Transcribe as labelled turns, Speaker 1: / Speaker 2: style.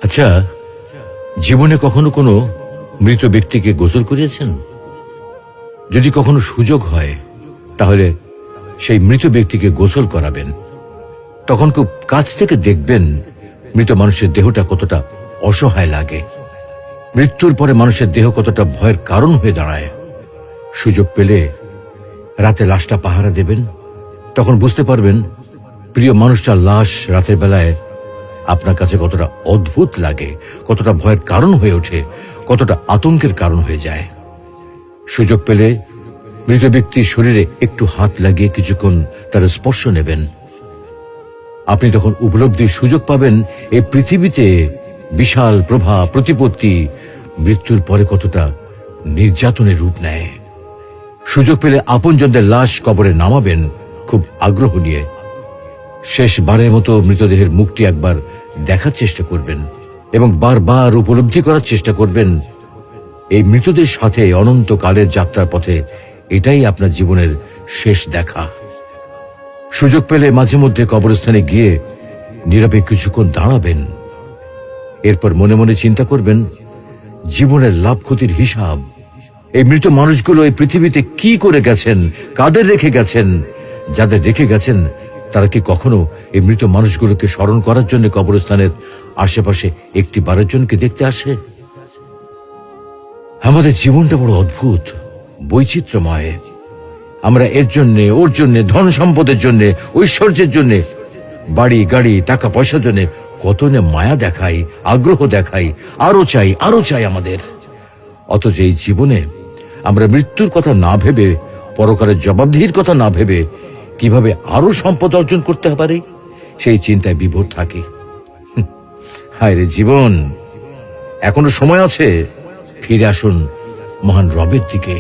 Speaker 1: আচ্ছা, জীবনে কখনো কোনো মৃত ব্যক্তিকে গোসল করিয়েছেন? যদি কখনো সুযোগ হয় তাহলে সেই মৃত ব্যক্তিকে গোসল করাবেন। তখন খুব কাছ থেকে দেখবেন মৃত মানুষের দেহটা কতটা অসহায় লাগে, মৃত্যুর পরে মানুষের দেহ কতটা ভয়ের কারণ হয়ে দাঁড়ায়। সুযোগ পেলে রাতে লাশটা পাহারা দেবেন, তখন বুঝতে পারবেন প্রিয় মানুষটার লাশ রাতের বেলায় আপনার কাছে কতটা অদ্ভুত লাগে, কতটা ভয়ের কারণ হয়ে ওঠে, কতটা আতঙ্কের কারণ হয়ে যায়। সুযোগ পেলে মৃত ব্যক্তির শরীরে একটু হাত লাগিয়ে কিছুক্ষণ তার স্পর্শ নেবেন। আপনি তখন উপলব্ধির সুযোগ পাবেন এই পৃথিবীতে বিশাল প্রভাব প্রতিপত্তি মৃত্যুর পরে কতটা নির্যাতনের রূপ নেয়। সুযোগ পেলে আপনজনদের লাশ কবরে নামাবেন খুব আগ্রহ নিয়ে। শেষবারের মতো মৃতদেহের মুখটি একবার দেখার চেষ্টা করবেন এবং বারবার উপলব্ধি করার চেষ্টা করবেন এই মৃতদের সাথে অনন্তকালের যাত্রার পথে এটাই আপনার জীবনের শেষ দেখা। সুযোগ পেলে মাঝে মধ্যে কবরস্থানে গিয়ে নীরবে কিছুক্ষণ দাঁড়াবেন। এরপর মনে মনে চিন্তা করবেন জীবনের লাভ ক্ষতির হিসাব। এই মৃত মানুষগুলো এই পৃথিবীতে কি করে গেছেন, কাদের রেখে গেছেন। যাদের রেখে গেছেন তারা কি কখনো এই মৃত মানুষগুলোকে স্মরণ করার জন্য কবরস্থানের আশেপাশে একটি বারের জনকে দেখতে আসে? আমাদের জীবনটা বড় অদ্ভুত, বৈচিত্র্যময়। আমরা এর জন্যে, ওর জন্যে, ধন সম্পদের জন্যে, ঐশ্বর্যের জন্যে, বাড়ি গাড়ি টাকা পয়সার জন্যে কত না মায়া দেখাই, আগ্রহ দেখাই, আরো চাই আমাদের। অথচ এই জীবনে আমরা মৃত্যুর কথা না ভেবে, পরকালের জবাবদিহির কথা না ভেবে কিভাবে আরো সম্পদ অর্জন করতে পারি সেই চিন্তায় বিভোর থাকি। হায় রে জীবন, এখনো সময় আছে, ফিরে আসুন মহান রবের দিকে।